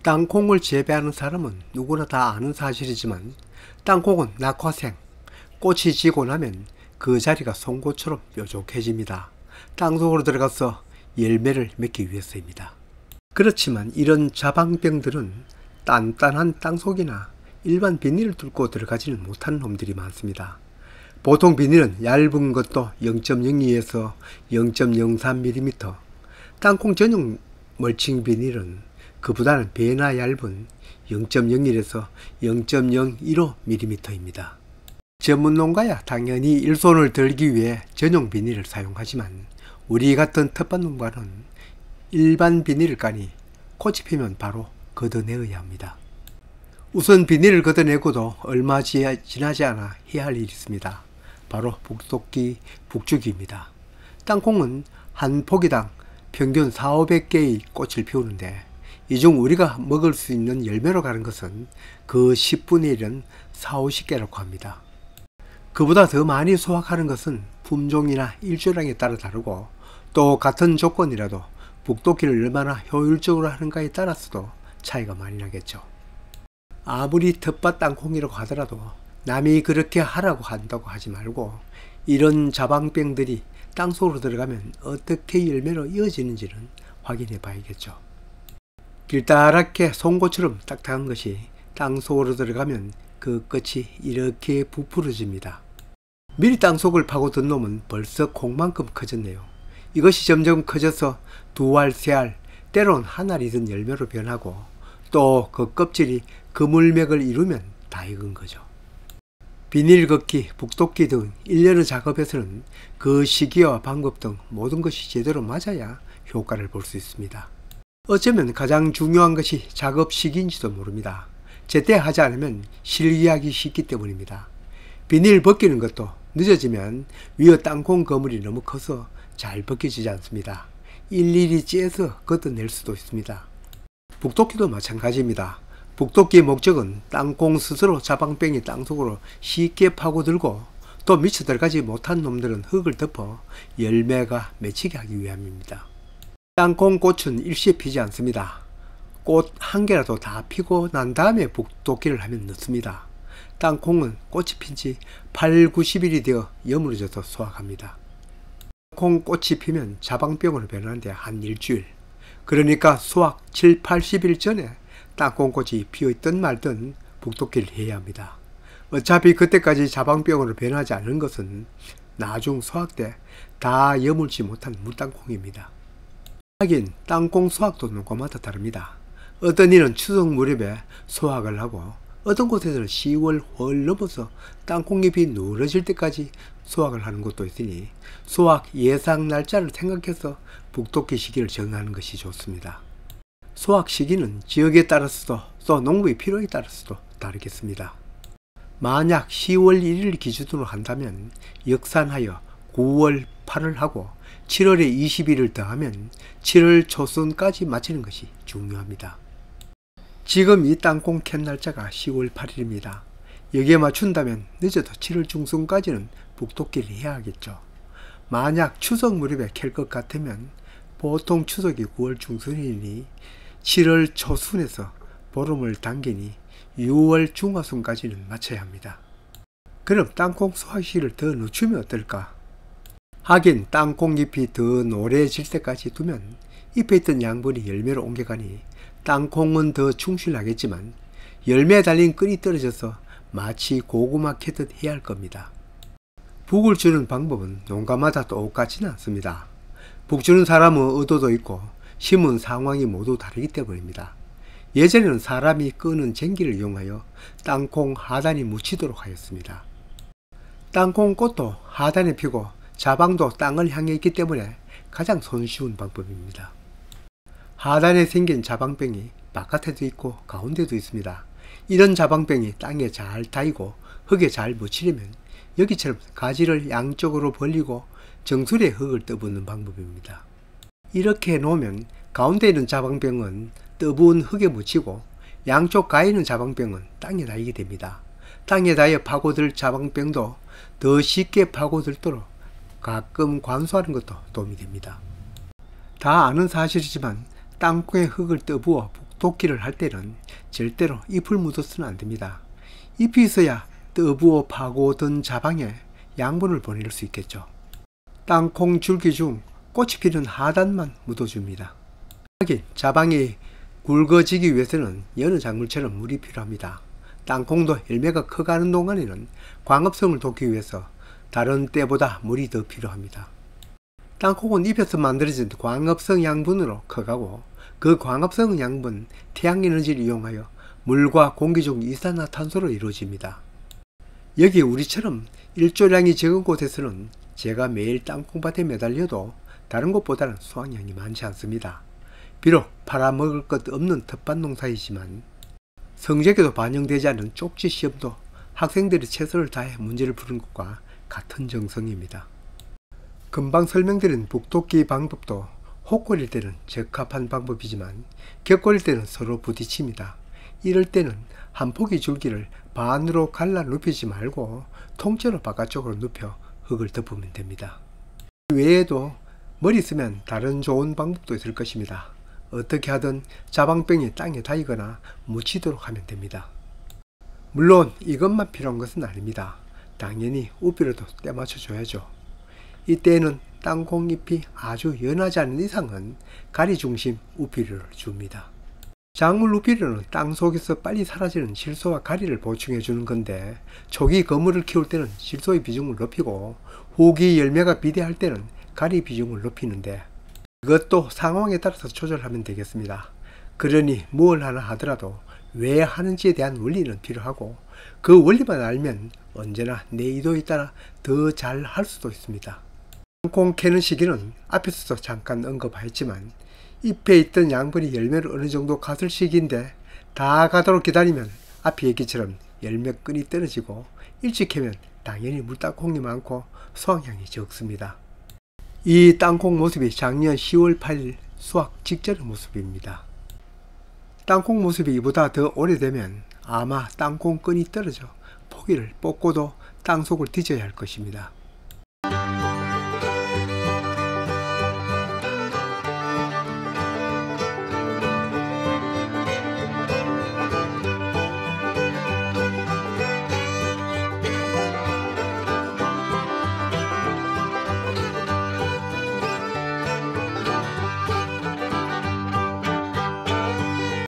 땅콩을 재배하는 사람은 누구나 다 아는 사실이지만 땅콩은 낙화생, 꽃이 지고 나면 그 자리가 송곳처럼 뾰족해집니다. 땅속으로 들어가서 열매를 맺기 위해서입니다. 그렇지만 이런 자방병들은 단단한 땅속이나 일반 비닐을 뚫고 들어가지는 못하는 놈들이 많습니다. 보통 비닐은 얇은 것도 0.02에서 0.03mm, 땅콩 전용 멀칭 비닐은 그보다는 배나 얇은 0.01에서 0.015mm입니다. 전문 농가야 당연히 일손을 들기 위해 전용 비닐을 사용하지만 우리 같은 텃밭 농가는 일반 비닐을 까니 꽃이 피면 바로 걷어내어야 합니다. 우선 비닐을 걷어내고도 얼마 지나지 않아 해야 할 일이 있습니다. 바로 북독기, 북주기입니다. 땅콩은 한 포기당 평균 400~500개의 꽃을 피우는데 이 중 우리가 먹을 수 있는 열매로 가는 것은 그 10분의 1은 40~50개라고 합니다. 그보다 더 많이 수확하는 것은 품종이나 일조량에 따라 다르고 또 같은 조건이라도 북독기를 얼마나 효율적으로 하는가에 따라서도 차이가 많이 나겠죠. 아무리 텃밭 땅콩이라고 하더라도 남이 그렇게 하라고 한다고 하지 말고 이런 자방병들이 땅속으로 들어가면 어떻게 열매로 이어지는지는 확인해 봐야겠죠. 길다랗게 송곳처럼 딱딱한 것이 땅속으로 들어가면 그 끝이 이렇게 부풀어집니다. 미리 땅속을 파고든 놈은 벌써 콩만큼 커졌네요. 이것이 점점 커져서 2알, 3알, 때론 한 알이든 열매로 변하고 또 그 껍질이 그물맥을 이루면 다 익은 거죠. 비닐 걷기, 북독기 등 일련의 작업에서는 그 시기와 방법 등 모든 것이 제대로 맞아야 효과를 볼 수 있습니다. 어쩌면 가장 중요한 것이 작업 시기인지도 모릅니다. 제때 하지 않으면 실기하기 쉽기 때문입니다. 비닐 벗기는 것도 늦어지면 위에 땅콩 그물이 너무 커서 잘 벗겨지지 않습니다. 일일이 째서 걷어낼 수도 있습니다. 북독기도 마찬가지입니다. 북독기의 목적은 땅콩 스스로 자방병이 땅속으로 쉽게 파고들고 또 미쳐 들어가지 못한 놈들은 흙을 덮어 열매가 맺히게 하기 위함입니다. 땅콩 꽃은 일시에 피지 않습니다. 꽃 한 개라도 다 피고 난 다음에 북독기를 하면 늦습니다. 땅콩은 꽃이 핀 지 8~90일이 되어 여물어져서 수확합니다. 땅콩 꽃이 피면 자방병으로 변하는데 한 일주일, 그러니까 수확 7~80일 전에 땅콩꽃이 피어있든 말든 북독기를 해야 합니다. 어차피 그때까지 자방병으로 변하지 않은 것은 나중 수확 때 다 여물지 못한 물땅콩입니다. 하긴 땅콩 수확도 농가마다 다릅니다. 어떤 이는 추석 무렵에 수확을 하고 어떤 곳에서는 10월 훨 넘어서 땅콩잎이 누러질 때까지 수확을 하는 곳도 있으니 수확 예상 날짜를 생각해서 북독기 시기를 정하는 것이 좋습니다. 수확 시기는 지역에 따라서도 또 농부의 필요에 따라서도 다르겠습니다. 만약 10월 1일 기준으로 한다면 역산하여 9월 8을 하고 7월에 20일을 더하면 7월 초순까지 마치는 것이 중요합니다. 지금 이 땅콩 캔 날짜가 10월 8일입니다. 여기에 맞춘다면 늦어도 7월 중순까지는 북독기를 해야 하겠죠. 만약 추석 무렵에 캘 것 같으면 보통 추석이 9월 중순이니 7월 초순에서 보름을 당기니 6월 중하순까지는 마쳐야 합니다. 그럼 땅콩 수확 시기를 더 늦추면 어떨까? 하긴 땅콩잎이 더 노래질 때까지 두면 잎에 있던 양분이 열매로 옮겨가니 땅콩은 더 충실하겠지만 열매에 달린 끈이 떨어져서 마치 고구마 캐듯 해야 할 겁니다. 북을 주는 방법은 농가마다 똑같지는 않습니다. 북 주는 사람의 의도도 있고 심은 상황이 모두 다르기 때문입니다. 예전에는 사람이 끄는 쟁기를 이용하여 땅콩 하단이 묻히도록 하였습니다. 땅콩 꽃도 하단에 피고 자방도 땅을 향해 있기 때문에 가장 손쉬운 방법입니다. 하단에 생긴 자방병이 바깥에도 있고 가운데도 있습니다. 이런 자방병이 땅에 잘 닿이고 흙에 잘 묻히려면 여기처럼 가지를 양쪽으로 벌리고 정수리에 흙을 떠붓는 방법입니다. 이렇게 해놓으면 가운데 있는 자방병은 떠부은 흙에 묻히고 양쪽 가에 있는 자방병은 땅에 닿이게 됩니다. 땅에 닿여 파고들 자방병도 더 쉽게 파고들도록 가끔 관수하는 것도 도움이 됩니다. 다 아는 사실이지만 땅콩에 흙을 떠부어 북돋기를 할 때는 절대로 잎을 묻어서는 안됩니다. 잎이 있어야 떠부어 파고든 자방에 양분을 보낼 수 있겠죠. 땅콩 줄기 중 꽃이 피는 하단만 묻어줍니다. 하긴 자방이 굵어지기 위해서는 여느 작물처럼 물이 필요합니다. 땅콩도 열매가 커가는 동안에는 광합성을 돕기 위해서 다른 때보다 물이 더 필요합니다. 땅콩은 잎에서 만들어진 광합성 양분으로 커가고, 그 광합성 양분 태양에너지를 이용하여 물과 공기 중 이산화탄소로 이루어집니다. 여기 우리처럼 일조량이 적은 곳에서는 제가 매일 땅콩밭에 매달려도 다른 곳보다는 수확량이 많지 않습니다. 비록 팔아먹을 것 없는 텃밭 농사이지만 성적에도 반영되지 않은 쪽지 시험도 학생들이 최선을 다해 문제를 푸는 것과 같은 정성입니다. 금방 설명드린 북돋기 방법도 혹골일 때는 적합한 방법이지만 격골일 때는 서로 부딪힙니다. 이럴 때는 한 포기 줄기를 반으로 갈라 눕히지 말고 통째로 바깥쪽으로 눕혀 흙을 덮으면 됩니다. 이 외에도 머리 쓰면 다른 좋은 방법도 있을 것입니다. 어떻게 하든 자방병이 땅에 닿이거나 묻히도록 하면 됩니다. 물론 이것만 필요한 것은 아닙니다. 당연히 우비로도 때맞춰 줘야죠. 이때에는 땅콩잎이 아주 연하지 않은 이상은 가리 중심 우비료를 줍니다. 작물 우비료는 땅 속에서 빨리 사라지는 질소와 가리를 보충해 주는 건데, 초기 거물을 키울 때는 질소의 비중을 높이고 후기 열매가 비대할 때는 가리 비중을 높이는데, 이것도 상황에 따라서 조절하면 되겠습니다. 그러니 뭘 하나 하더라도 왜 하는지에 대한 원리는 필요하고, 그 원리만 알면 언제나 내 의도에 따라 더 잘 할 수도 있습니다. 땅콩 캐는 시기는 앞에서도 잠깐 언급했지만 잎에 있던 양분이 열매로 어느 정도 갔을 시기인데, 다 가도록 기다리면 앞에 얘기처럼 열매끈이 떨어지고, 일찍 캐면 당연히 물땅콩이 많고 수확량이 적습니다. 이 땅콩 모습이 작년 10월 8일 수확 직전의 모습입니다. 땅콩 모습이 이보다 더 오래되면 아마 땅콩 끈이 떨어져 포기를 뽑고도 땅속을 뒤져야 할 것입니다.